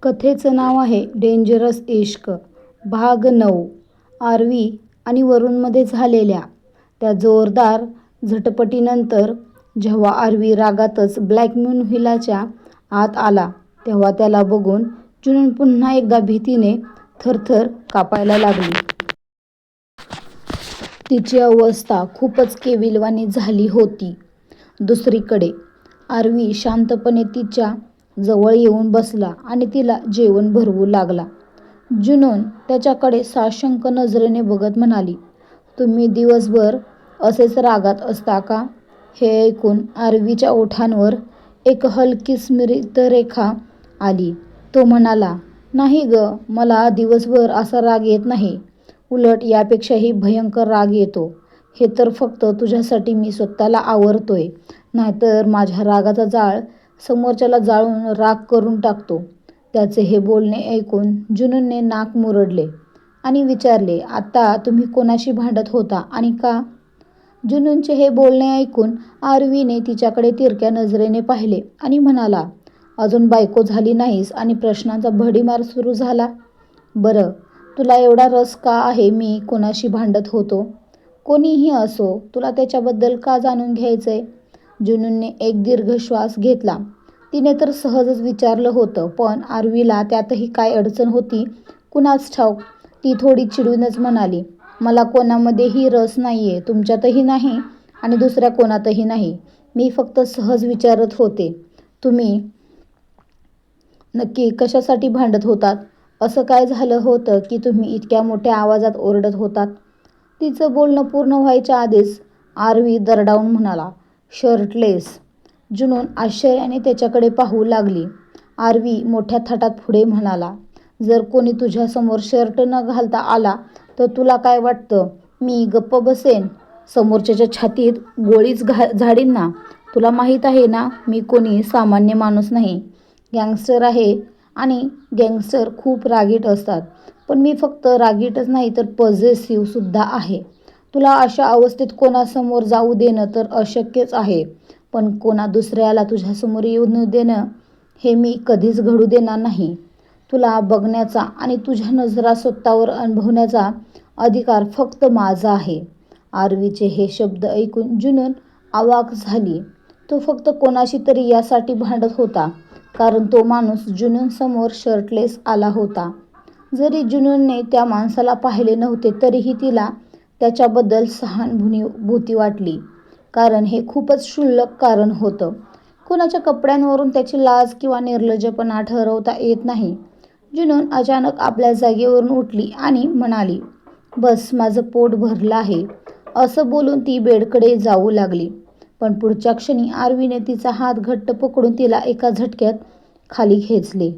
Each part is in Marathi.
कथेचं नाव आहे डेंजरस इश्क, भाग 9. आरवी आणि वरुणमध्ये झालेल्या त्या जोरदार झटपटीनंतर जेव्हा आरवी रागातच ब्लॅक मून व्हिलाच्या आत आला तेव्हा त्याला बघून जुनून पुन्हा एकदा भीतीने थरथर कापायला लागली. तिची अवस्था खूपच केविलवाणी झाली होती. दुसरीकडे आरवी शांतपणे तिच्या जवळ येऊन बसला आणि तिला जेवण भरवू लागला. जुनून त्याच्याकडे साशंक नजरेने बघत म्हणाली, तुम्ही दिवसभर असेच रागात असता का? हे ऐकून आरवीच्या ओठांवर एक हलकी स्मितरेखा आली. तो म्हणाला, नाही ग, मला दिवसभर असा राग येत नाही. उलट यापेक्षाही भयंकर राग येतो. हे तर फक्त तुझ्यासाठी मी स्वतःला आवरतोय, नाहीतर माझ्या रागाचा जाळ समोरच्याला जाळून राख करून टाकतो. त्याचे हे बोलणे ऐकून जुनूनने नाक मुरडले आणि विचारले, आता तुम्ही कोणाशी भांडत होता आणि का? जुनूनचे हे बोलणे ऐकून आरवीने तिच्याकडे तिरक्या नजरेने पाहिले आणि म्हणाला, अजून बायको झाली नाहीस आणि प्रश्नांचा भडीमार सुरू झाला? बरं, तुला एवढा रस का आहे मी कोणाशी भांडत होतो? कोणीही असो, तुला त्याच्याबद्दल का जाणून घ्यायचंय? जुनूनने एक दीर्घ श्वास घेतला. तिने तर सहजच विचारलं होतं, पण आरवीला त्यातही काय अडचण होती कुणास ठाऊक. ती थोडी चिडूनच म्हणाली, मला कोणामध्येही रस नाहीये, तुमच्यातही नाही आणि दुसऱ्या कोणातही नाही. मी फक्त सहज विचारत होते, तुम्ही नक्की कशासाठी भांडत होतात? असं काय झालं होतं की तुम्ही इतक्या मोठ्या आवाजात ओरडत होतात? तिचं बोलणं पूर्ण व्हायच्या आधीच आरवी दरडावून म्हणाला, शर्टलेस. जुनून आश्चर्याने त्याच्याकडे पाहू लागली. आरवी मोठ्या थाटात पुढे म्हणाला, जर कोणी तुझ्यासमोर शर्ट न घालता आला तर तुला काय वाटतं मी गप्प बसेन? समोरच्याच्या छातीत गोळीच झाडीन ना. तुला माहीत आहे ना मी कोणी सामान्य माणूस नाही, गँगस्टर आहे आणि गँगस्टर खूप रागीट असतात. पण मी फक्त रागीटच नाही तर पॉझेसिव्ह सुद्धा आहे. तुला अशा अवस्थेत कोणासमोर जाऊ देणं तर अशक्यच आहे, पण कोणा दुसऱ्याला तुझ्यासमोर येऊ न देणं हे मी कधीच घडू देणार नाही. तुला बघण्याचा आणि तुझ्या नजरा स्वतःवर अनुभवण्याचा अधिकार फक्त माझा आहे. आरवीचे हे शब्द ऐकून जुनून अवाक झाली. तो फक्त कोणाशी तरी यासाठी भांडत होता कारण तो माणूस जुनूनसमोर शर्टलेस आला होता. जरी जुनूनने त्या माणसाला पाहिले नव्हते तरीही तिला त्याच्याबद्दल सहानुभूती वाटली, कारण हे खूपच क्षुल्लक कारण होतं. कोणाच्या कपड्यांवरून त्याची लाज किंवा निर्लज्जपणा ठरवता येत नाही. जुनून अचानक आपल्या जागेवरून उठली आणि म्हणाली, बस, माझं पोट भरलं आहे. असं बोलून ती बेडकडे जाऊ लागली. पण पुढच्या क्षणी आरवीने तिचा हात घट्ट पकडून तिला एका झटक्यात खाली खेचले,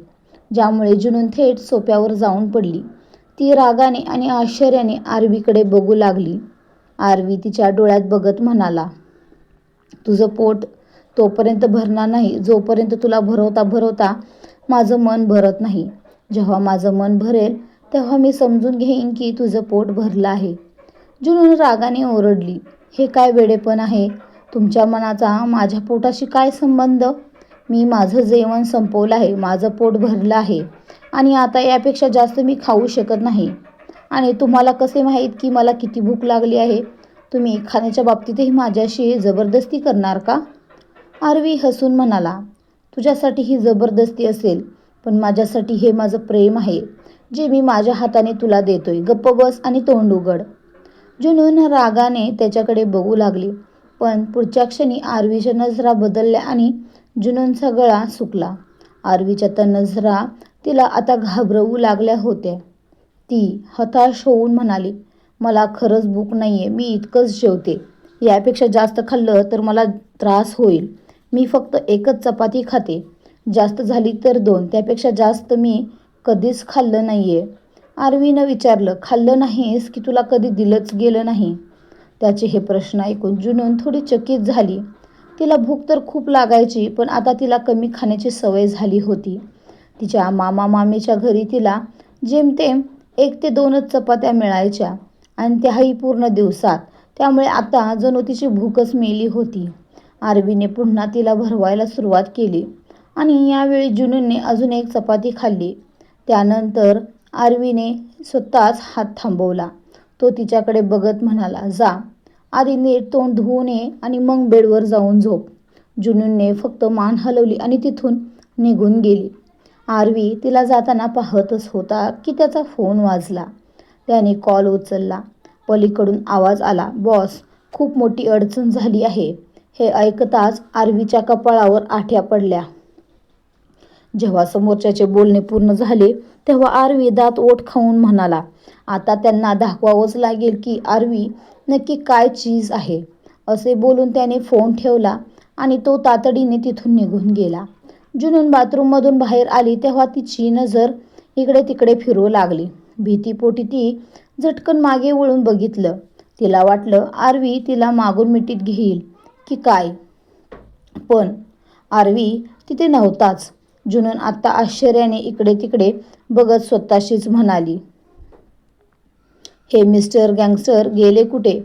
ज्यामुळे जुनून थेट सोफ्यावर जाऊन पडली. ती रागाने आणि आश्चर्याने आरवीकडे बघू लागली. आरवी तिच्या डोळ्यात बघत म्हणाला, तुझं पोट तोपर्यंत भरणार नाही जोपर्यंत तुला भरवता भरवता माझं मन भरत नाही. जेव्हा माझं मन भरेल तेव्हा मी समजून घेईन की तुझं पोट भरलं आहे. जुनून रागाने ओरडली, हे काय वेडेपण आहे? तुमच्या मनाचा माझ्या पोटाशी काय संबंध? मी माझं जेवण संपवलं आहे, माझं पोट भरलं आहे आणि आता यापेक्षा जास्त मी खाऊ शकत नाही. आणि तुम्हाला कसे माहीत की मला किती भूक लागली आहे? तुम्ही खाण्याच्या बाबतीतही माझ्याशी जबरदस्ती करणार का? आरवी हसून म्हणाला, तुझ्यासाठी ही जबरदस्ती असेल, पण माझ्यासाठी हे माझं प्रेम आहे जे मी माझ्या हाताने तुला देतोय. गप्प बस आणि तोंड उघड. जुनून रागाने त्याच्याकडे बघू लागली, पण पुढच्या क्षणी आरवीच्या नजरा बदलल्या आणि जुनूनचा गळा सुकला. आरवीच्या त्या नजरा तिला आता घाबरवू लागल्या होत्या. ती हताश होऊन म्हणाली, मला खरंच भूक नाहीये, मी इतकंच जेवते. यापेक्षा जास्त खाल्लं तर मला त्रास होईल. मी फक्त एकच चपाती खाते, जास्त झाली तर 2, त्यापेक्षा जास्त मी कधीच खाल्लं नाहीये. आरवीनं विचारलं, खाल्लं नाहीस की तुला कधी दिलंच गेलं नाही? त्याचे हे प्रश्न ऐकून जुनून थोडी चकित झाली. तिला भूक तर खूप लागायची, पण आता तिला कमी खाण्याची सवय झाली होती. तिच्या मामा मामीच्या घरी तिला जेमतेम 1 ते 2च चपात्या मिळायच्या आणि त्याही पूर्ण दिवसात, त्यामुळे आता जणू तिची भूकच मेली होती. आरवीने पुन्हा तिला भरवायला सुरुवात केली आणि यावेळी जुनूनने अजून एक चपाती खाल्ली. त्यानंतर आरवीने स्वतःच हात थांबवला. तो तिच्याकडे बघत म्हणाला, जा आधी नीट तोंड धुवून ये आणि मग बेडवर जाऊन झोप. जुनूनने फक्त मान हलवली आणि तिथून निघून गेली. आरवी तिला जाताना पाहतच होता की त्याचा फोन वाजला. त्याने कॉल उचलला. पलीकडून आवाज आला, बॉस, खूप मोठी अडचण झाली आहे. हे ऐकताच आरवीच्या कपाळावर आठ्या पडल्या. जेव्हा समोरच्याचे बोलणे पूर्ण झाले तेव्हा आरवी दात ओठ खाऊन म्हणाला, आता त्यांना दाखवावंच लागेल की आरवी नक्की काय चीज आहे. असे बोलून त्याने फोन ठेवला आणि तो तातडीने तिथून निघून गेला. जुनून बाथरूममधून बाहेर आली तेव्हा तिची नजर इकडे तिकडे फिरू लागली. भीतीपोटी ती झटकन मागे वळून बघितलं. तिला वाटलं आरवी तिला मागून मिठीत घेईल की काय, पण आरवी तिथे नव्हताच. जुनून आत्ता आश्चर्याने इकडे तिकडे बघत स्वतःशीच म्हणाली, हे मिस्टर गँगस्टर गेले कुठे?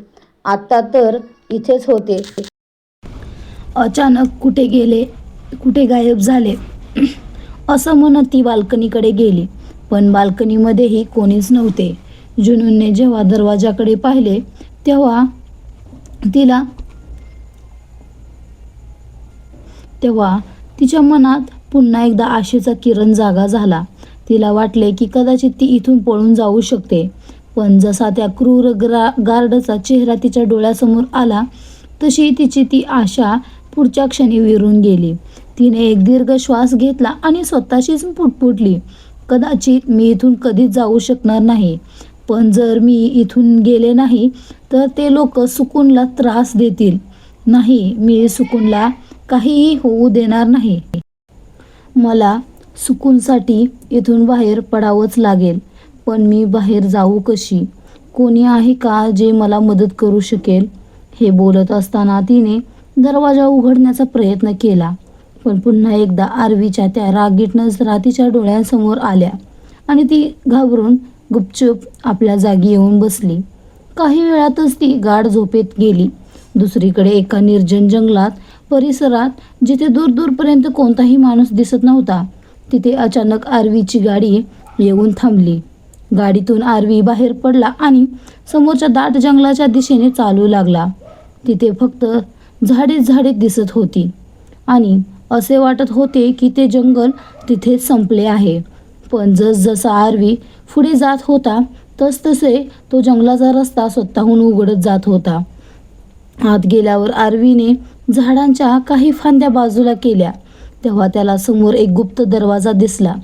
आत्ता तर इथेच होते. अचानक कुठे गेले, कुठे गायब झाले? असं म्हणत ती बाल्कनीकडे गेली, पण बाल्कनीमध्येही कोणीच नव्हते. जुनूनने जेव्हा दरवाजाकडे पाहिले तेव्हा तिच्या मनात पुन्हा एकदा आशेचा किरण जागा झाला. तिला वाटले की कदाचित ती इथून पळून जाऊ शकते, पण जसा त्या क्रूर गार्डचा चेहरा तिच्या डोळ्यासमोर आला तशी तिची ती आशा पुढच्या क्षणी विरून गेली. तिने एक दीर्घ श्वास घेतला आणि स्वतःशीच पुटपुटली, कदाचित मी इथून कधीच जाऊ शकणार नाही, पण जर मी इथून गेले नाही तर ते लोक सुकूनला त्रास देतील. नाही, मी सुकूनला काहीही होऊ देणार नाही. मला सुकूनसाठी इथून बाहेर पडावंच लागेल, पण मी बाहेर जाऊ कशी? कोणी आहे का जे मला मदत करू शकेल? हे बोलत असताना तिने दरवाजा उघडण्याचा प्रयत्न केला, पण पुन्हा एकदा आरवीच्या त्या रागीट नजरा तिच्या डोळ्यांसमोर आल्या आणि ती घाबरून गुपचूप आपल्या जागी येऊन बसली. काही वेळातच ती गाढ झोपेत गेली. दुसरीकडे एका निर्जन जंगलात परिसरात, जिथे दूरपर्यंत कोणताही माणूस दिसत नव्हता, तिथे अचानक आरवीची गाडी येऊन थांबली. गाडीतून आरवी बाहेर पडला आणि समोरच्या दाट जंगलाच्या दिशेने चालू लागला. तिथे फक्त झाडेच दिसत होती आणि असे वाटत होते की ते जंगल तिथेच संपले आहे. पण जसजसा आरवी पुढे जात होता तसतसे तो जंगलाचा रस्ता स्वतःहून उघडत जात होता. आत गेल्यावर आरवीने झाडांच्या काही फांद्या बाजूला केल्या तेव्हा त्याला समोर एक गुप्त दरवाजा दिसला.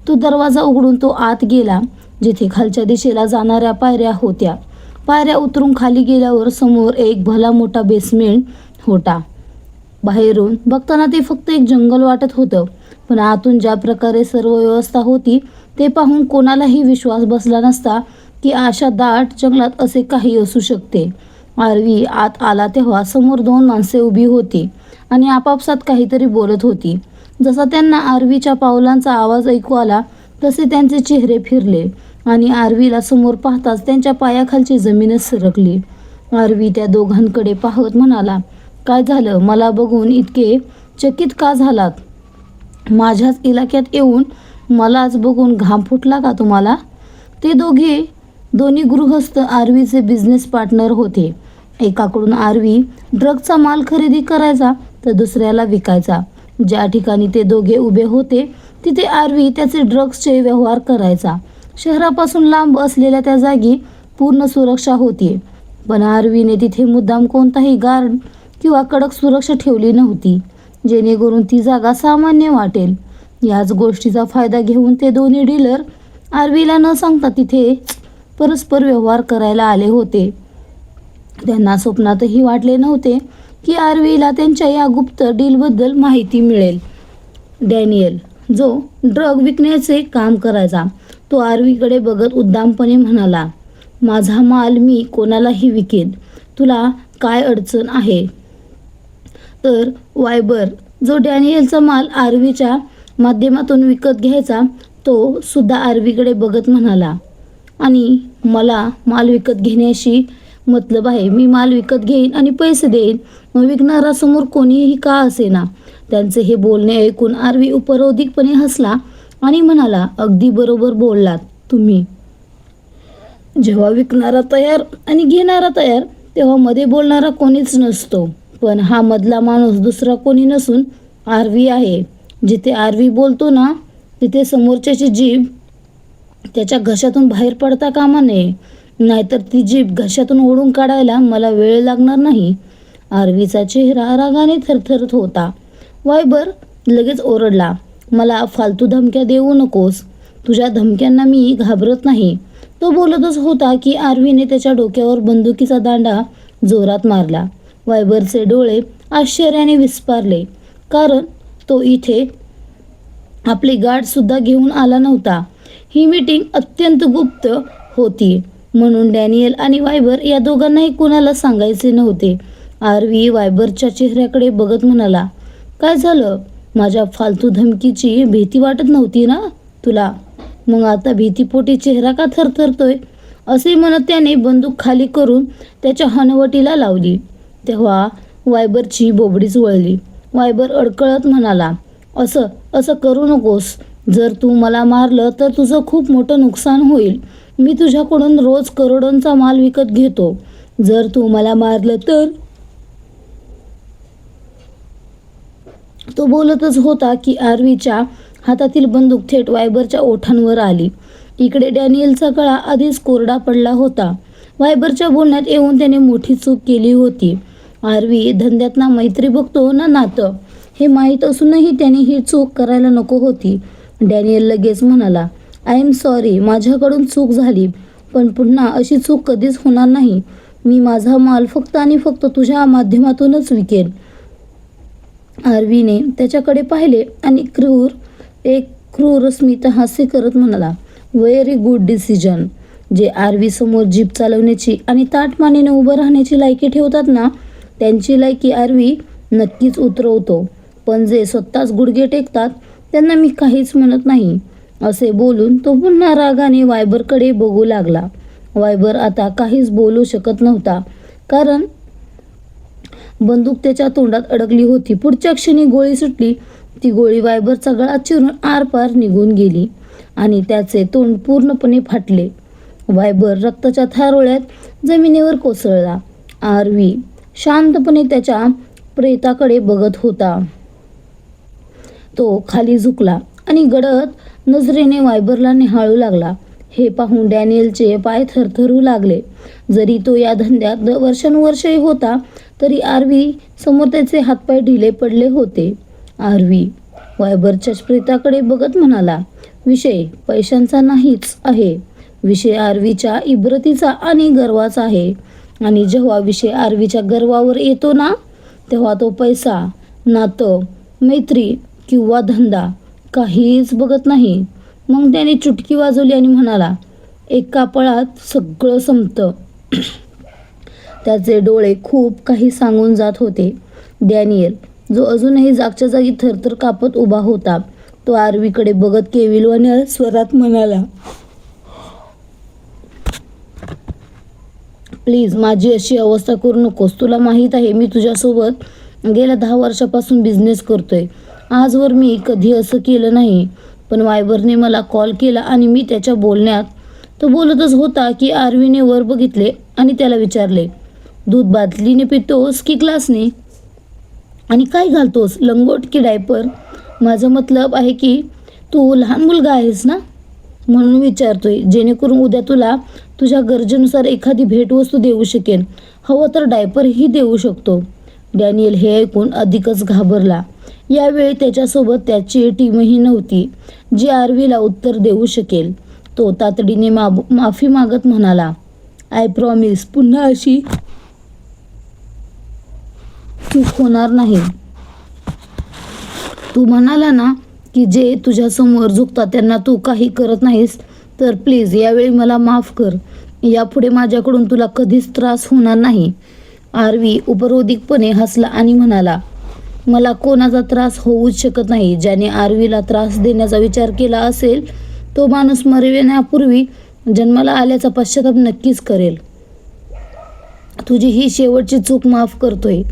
तो दरवाजा उघडून तो आत गेला, जिथे खालच्या दिशेला जाणाऱ्या पायऱ्या होत्या. पायऱ्या उतरून खाली गेल्यावर समोर एक भला मोठा बेसमेंट होता. बाहेरून बघताना ते फक्त एक जंगल वाटत होतं, पण आतून ज्या प्रकारे सर्व व्यवस्था होती ते पाहून कोणालाही विश्वास बसला नसता की अशा दाट जंगलात असे काही असू शकते. आरवी आत आला तेव्हा समोर 2 माणसे उभी होती आणि आपापसात काहीतरी बोलत होती. जसा त्यांना आरवीच्या पावलांचा आवाज ऐकू आला तसे त्यांचे चेहरे फिरले आणि आरवीला समोर पाहताच त्यांच्या पायाखालची जमीनच सरकली. आरवी त्या दोघांकडे पाहत म्हणाला, काय झालं? मला बघून इतके चकित का झालात? माझ्याच इलाक्यात येऊन मलाच बघून घाम फुटला का तुम्हाला? ते दोन्ही गृहस्थ आरवीचे बिझनेस पार्टनर होते. एकाकडून आरवी ड्रगचा माल खरेदी करायचा तर दुसऱ्याला विकायचा. ज्या ठिकाणी ते दोघे उभे होते तिथे आरवी त्याचे ड्रग्सचे व्यवहार करायचा. शहरापासून लांब असलेल्या त्या जागी पूर्ण सुरक्षा होती, पण आरवीने तिथे मुद्दाम कोणताही गार्ड किंवा कडक सुरक्षा ठेवली नव्हती, जेणेकरून ती जागा सामान्य वाटेल. याच गोष्टीचा फायदा घेऊन ते दोन्ही डीलर आरवीला न सांगता तिथे परस्पर व्यवहार करायला आले होते. त्यांना स्वप्नातही वाटले नव्हते की आरवीला त्यांच्या या गुप्त डीलबद्दल माहिती मिळेल. डॅनियल, जो ड्रग विकण्याचे काम करायचा, तो आरवीकडे बघत उद्दामपणे म्हणाला, माझा माल मी कोणालाही विकेन. तुला काय अडचण आहे? तर वायबर, जो डॅनियलचा माल आरवीच्या माध्यमातून विकत घ्यायचा, तो सुद्धा आरवीकडे बघत म्हणाला, आणि मला माल विकत घेण्याशी मतलब आहे. मी माल विकत घेईन आणि पैसे देईन, मग विकणारा समोर कोणीही का असेना त्यांचे हे बोलणे ऐकून आरवी उपरोधिकपणे हसला आणि म्हणाला, अगदी बरोबर बोललात तुम्ही. जेव्हा विकणारा तयार आणि घेणारा तयार तेव्हा मध्ये बोलणारा कोणीच नसतो. पण हा मधला माणूस दुसरा कोणी नसून आरवी आहे. जिथे आरवी बोलतो ना तिथे समोरच्याची जीभ त्याच्या घशातून बाहेर पडता कामा नये, नाहीतर ती जीभ घशातून ओढून काढायला मला वेळ लागणार नाही. आरवीचा चेहरा रागाने थरथरत होता. वायबर लगेच ओरडला, मला फालतू धमक्या देऊ नकोस. तुझ्या धमक्यांना मी घाबरत नाही. तो बोलतच होता की आरवीने त्याच्या डोक्यावर बंदुकीचा दांडा जोरात मारला. वायबरचे डोळे आश्चर्याने विस्फारले, कारण तो इथे आपली गाठ सुद्धा घेऊन आला नव्हता. ही मीटिंग अत्यंत गुप्त होती, म्हणून डॅनियल आणि वायबर या दोघांनाही कुणाला सांगायचे नव्हते. आरवी वायबरच्या चेहऱ्याकडे बघत म्हणाला, काय झालं? माझ्या फालतू धमकीची भीती वाटत नव्हती ना तुला? मग आता भीतीपोटी चेहरा का थरथरतोय? असे म्हणत त्याने बंदूक खाली करून त्याच्या हनवटीला लावली. तेव्हा वायबरची बोबडीच वळली. वायबर अडकळत म्हणाला, असं करू नकोस. जर तू मला मारलं तर तुझं खूप मोठं नुकसान होईल. मी तुझ्याकडून रोज करोडोंचा माल विकत घेतो. जर तू मला मारलं तर. तो बोलतच होता की आरवीच्या हातातील बंदूक थेट वायबरच्या ओठांवर आली. इकडे डॅनियलचा गळा आधीच कोरडा पडला होता. वायबरच्या बोलण्यात येऊन त्याने मोठी चूक केली होती. आरवी धंद्यात ना मैत्री बघतो ना नातं, हे माहीत असूनही त्याने ही चूक करायला नको होती. डॅनियल लगेच म्हणाला, आय एम सॉरी, माझ्याकडून चूक झाली, पण पुन्हा अशी चूक कधीच होणार नाही. मी माझा माल फक्त आणि फक्त तुझ्या माध्यमातूनच विकेन. आरवीने त्याच्याकडे पाहिले आणि क्रूर स्मित हास्य करत म्हणाला, व्हेरी गुड डिसिजन. जे आरवी समोर जीप चालवण्याची आणि ताठमानेने उभं राहण्याची लायकी ठेवतात ना, त्यांची लायकी आरवी नक्कीच उतरवतो. पण जे स्वतःच गुडघे टेकतात त्यांना मी काहीच म्हणत नाही. असे बोलून तो पुन्हा रागाने वायबरकडे बघू लागला. वायबर आता काहीच बोलू शकत नव्हता, कारण बंदूक त्याच्या तोंडात अडकली होती. पुढच्या क्षणी गोळी सुटली. ती गोळी वायबरचा गळा चिरून आरपार निघून गेली आणि त्याचे तोंड पूर्णपणे फाटले. वायबर रक्ताच्या थारोळ्यात जमिनीवर कोसळला. आरवी शांतपणे त्याच्या प्रेताकडे बघत होता. तो खाली झुकला आणि गडद नजरेने वायबरला निहाळू लागला. हे पाहून डॅनियलचे पाय थरथरू लागले. जरी तो या धंद्यात वर्षानुवर्षे होता तरी आरवी समोर त्याचे हातपाय ढिले पडले होते. आरवी वायबरच्या प्रेताकडे बघत म्हणाला, विषय पैशांचा नाहीच आहे. विषय आरवीच्या इब्रतीचा आणि गर्वाचा आहे. आणि जेव्हा विषय आरवीच्या गर्वावर येतो ना, तेव्हा तो पैसा, नातं, मैत्री किंवा धंदा काहीच बघत नाही. मग त्याने चुटकी वाजवली आणि म्हणाला, एका पळात सगळं संपतं. त्याचे डोळे खूप काही सांगून जात होते. डॅनियल, जो अजूनही जागच्या जागी थरथर कापत उभा होता, तो आरवीकडे बघत केविलवाण्या स्वरात म्हणाला, प्लीज माझी अशी अवस्था करू नकोस. तुला माहीत आहे मी तुझ्यासोबत गेल्या 10 वर्षापासून बिझनेस करतोय. आजवर मी कधी असं केलं नाही. पण वायबरने मला कॉल केला आणि मी त्याच्या बोलण्यात. तो बोलतच होता की आरवीने वर बघितले आणि त्याला विचारले, दूध बादलीने पितोस की ग्लासने? आणि काय घालतोस, लंगोट की डायपर? माझं मतलब आहे की तू लहान मुलगा आहेस ना, म्हणून विचारतोय, जेणेकरून उद्या तुला तुझ्या गरजेनुसार एखादी भेटवस्तू देऊ शकेन. हवं तर डायपरही देऊ शकतो. डॅनियल हे ऐकून अधिकच घाबरला. यावेळी त्याच्यासोबत त्याची टीमही नव्हती जी आरवीला उत्तर देऊ शकेल. तो तातडीने माफी मागत म्हणाला, आय प्रॉमिस, पुन्हा अशी चूक होणार नाही. तू म्हणाला ना की जे तुझ्यासमोर झुकतात त्यांना तू काही करत नाहीस, तर प्लीज यावेळी मला माफ कर. यापुढे माझ्याकडून तुला कधीच त्रास होणार नाही. आरवी उपरोधिकपणे हसला आणि म्हणाला, मला कोणाचा त्रास होऊच शकत नाही. ज्याने आरवीला त्रास देण्याचा विचार केला असेल तो माणूस मरविण्यापूर्वी जन्माला आल्याचा पश्चाताप नक्कीच करेल. तुझी ही शेवटची चूक माफ करतोय,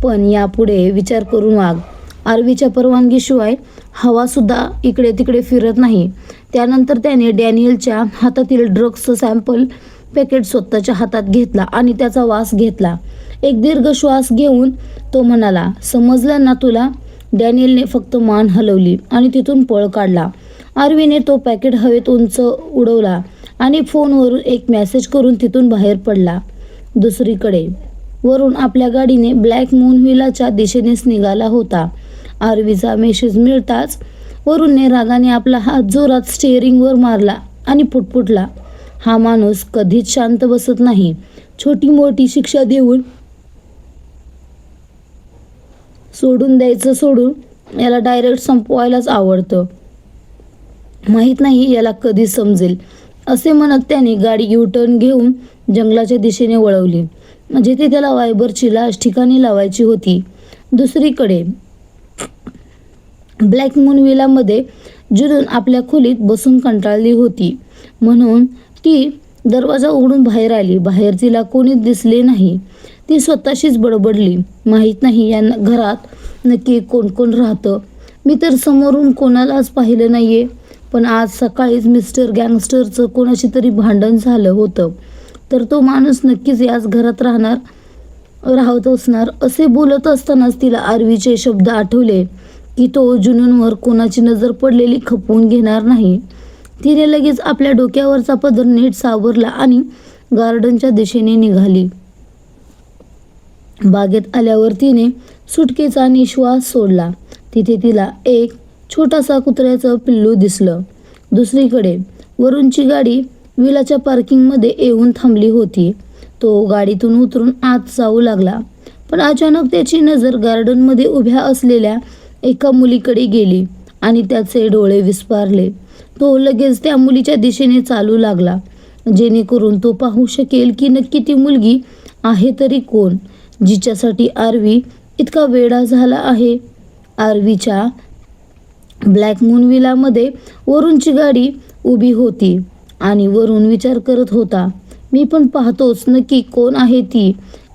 पण यापुढे विचार करून वाग. आरवीच्या परवानगीशिवाय हवासुद्धा इकडे तिकडे फिरत नाही. त्यानंतर त्याने डॅनियलच्या हातातील ड्रग्सचं सॅम्पल पॅकेट स्वतःच्या हातात घेतला आणि त्याचा वास घेतला. एक दीर्घ श्वास घेऊन तो म्हणाला, समजलं ना तुला? डॅनियलने फक्त मान हलवली आणि तिथून पळ काढला. आरवीने तो पॅकेट हवेत उंच उडवला आणि फोनवरून एक मेसेज करून तिथून बाहेर पडला. दुसरीकडे वरून आपल्या गाडीने ब्लॅक मून व्हिलाच्या दिशेनेच निघाला होता. आरवीचा मेसेज मिळताच वरूनने रागाने आपला हात जोरात स्टिअरिंगवर मारला आणि पुटपुटला, हा माणूस कधीच शांत बसत नाही. छोटी मोठी शिक्षा देऊन सोडून द्यायचं सोडून याला डायरेक्ट संपवायलाच आवडतं. माहीत नाही याला कधी समजेल. असे म्हणत त्याने गाडी युटर्न घेऊन जंगलाच्या दिशेने वळवली. जिथे त्याला वायबरची लाश ठिकाणी लावायची होती. दुसरीकडे ब्लॅक मून विलामध्ये जुनून आपल्या खोलीत बसून कंटाळली होती, म्हणून ती दरवाजा उघडून बाहेर आली. बाहेर तिला कोणीच दिसले नाही. ती स्वतःशीच बडबडली, माहीत नाही या घरात नक्की कोण कोण राहतं. मी तर समोरून कोणालाच पाहिलं नाहीये, पण आज सकाळीच मिस्टर गँगस्टरचं कोणाशी तरी भांडण झालं होतं, तर तो माणूस नक्कीच याच घरात राहत असणार. असे बोलत असतानाच तिला आरवीचे शब्द आठवले की तो जुनूनवर कोणाची नजर पडलेली खपवून घेणार नाही. तिने लगेच आपल्या डोक्यावरचा पदर नीट सावरला आणि गार्डनच्या दिशेने निघाली. बागेत आल्यावर तिने सुटकेचा निश्वास सोडला. तिथे तिला एक छोटासा कुत्र्याचं पिल्लू दिसलं. दुसरीकडे वरूनची गाडी विलाच्या पार्किंगमध्ये येऊन थांबली होती. तो गाडीतून उतरून आत जाऊ लागला, पण अचानक त्याची नजर गार्डनमध्ये उभ्या असलेल्या एका मुलीकडे गेली आणि त्याचे डोळे विस्फारले. तो लगेच त्या मुलीच्या दिशेने चालू लागला, जेणेकरून तो पाहू शकेल की नक्की ती मुलगी आहे तरी कोण, जिच्यासाठी आरवी इतका वेडा झाला आहे. आरवीच्या ब्लॅक मून विलामध्ये वरूनची गाडी उभी होती आणि वरून विचार करत होता, मी पण पाहतोच नक्की कोण आहे ती,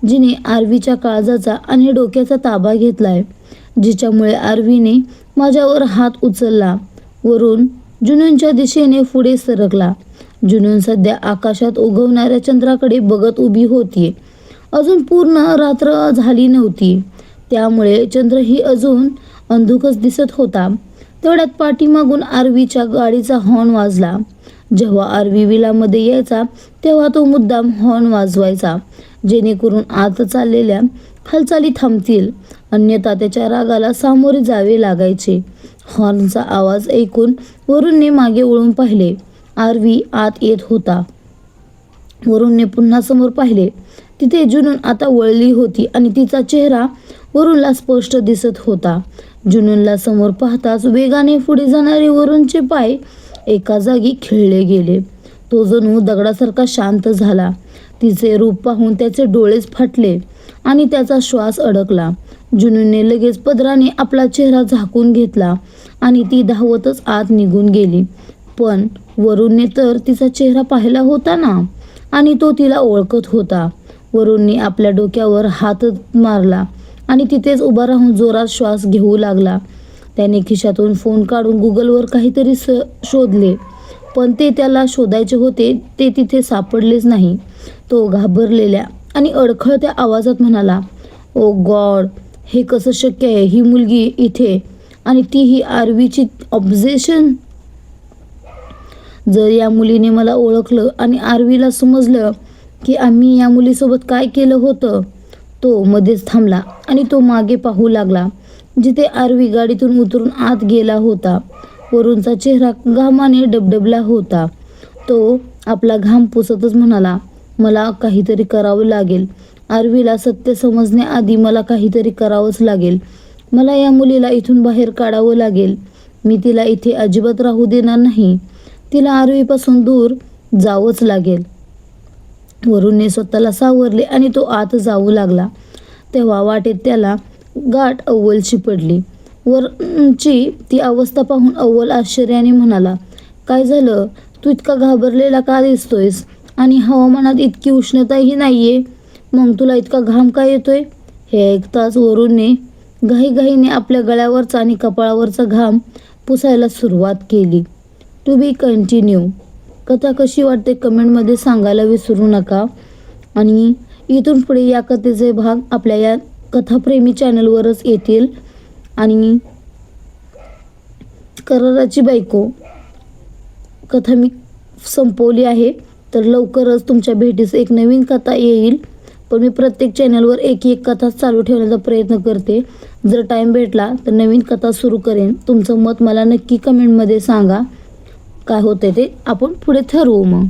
जिने आरवीच्या काळजाचा आणि डोक्याचा ताबा घेतलाय, जिच्यामुळे आरवीने माझ्यावर हात उचलला. वरून जुनूनच्या दिशेने पुढे सरकला. जुनून सध्या आकाशात उगवणाऱ्या चंद्राकडे बघत उभी होती. अजून पूर्ण रात्र झाली नव्हती, त्यामुळे चंद्रही अजून अंधुकच दिसत होता. तेवढ्यात पाठीमागून आरवीच्या गाडीचा हॉर्न वाजला. जेव्हा आरवी विलामध्ये यायचा तेव्हा तो मुद्दाम हॉर्न वाजवायचा, जेणेकरून आत चाललेल्या हालचाली थांबतील, अन्यथा त्याच्या रागाला सामोरे जावे लागायचे. हॉर्नचा आवाज ऐकून वरूनने मागे वळून पाहिले. आरवी आत येत होता. वरूनने पुन्हा समोर पाहिले. तिथे जुनून आता वळली होती आणि तिचा चेहरा वरूनला स्पष्ट दिसत होता. जुनूनला समोर पाहताच वेगाने पुढे जाणारे वरूनचे पाय एका जागी खिळले गेले. तो जणू दगडासारखा शांत झाला. तिचे रूप पाहून त्याचे डोळेच फाटले आणि त्याचा श्वास अडकला. जुनूनने लगेच पदराने आपला चेहरा झाकून घेतला आणि ती धावतच आत निघून गेली. पण वरूनने तर तिचा चेहरा पाहिला होता ना, आणि तो तिला ओळखत होता. वरूनने आपल्या डोक्यावर हात मारला आणि तिथेच उभा राहून जोरात श्वास घेऊ लागला. त्याने खिशातून फोन काढून गुगलवर काहीतरी शोधले, पण ते त्याला शोधायचे होते ते तिथे सापडलेच नाही. तो घाबरलेल्या आणि अडखळत्या आवाजात म्हणाला, ओ गॉड, हे कसं शक्य आहे? ही मुलगी इथे आणि तीही आरवीची ऑब्झेशन. जर या मुलीने मला ओळखलं आणि आरवीला समजलं की आम्ही या मुलीसोबत काय केलं होतं. तो मध्येच थांबला आणि तो मागे पाहू लागला, जिथे आरवी गाडीतून उतरून आत गेला होता. वरूनचा चेहरा घामाने डबडबला होता. तो आपला घाम पुसतच म्हणाला, मला काहीतरी करावं लागेल. आरवीला सत्य समजण्याआधी मला काहीतरी करावंच लागेल. मला या मुलीला इथून बाहेर काढावं लागेल. मी तिला इथे अजिबात राहू देणार नाही. तिला आरवीपासून दूर जावंच लागेल. वरूनने स्वतःला सावरले आणि तो आत जाऊ लागला. तेव्हा वाटेत त्याला गाठ अव्वलची पडली. वरूनची ती अवस्था पाहून अव्वल आश्चर्याने म्हणाला, काय झालं? तू इतका घाबरलेला का दिसतोयस? आणि हवामानात इतकी उष्णताही नाहीये, मग तुला इतका घाम का येतोय? हे ऐकताच वरूनने घाईघाईने आपल्या गळ्यावरचा आणि कपाळावरचा घाम पुसायला सुरुवात केली. To be continue. कथा कशी वाटते कमेंटमध्ये सांगायला विसरू नका. आणि इथून पुढे या कथेचे भाग आपल्या या कथाप्रेमी चॅनलवरच येतील. आणि कराराची बायको कथा मी संपवली आहे, तर लवकरच तुमच्या भेटीस एक नवीन कथा येईल. पण मी प्रत्येक चॅनलवर एक कथा चालू ठेवण्याचा प्रयत्न करते. जर टाईम भेटला तर नवीन कथा सुरू करेन. तुमचं मत मला नक्की कमेंटमध्ये सांगा. काय होतं ते आपण पुढे ठरवू मग.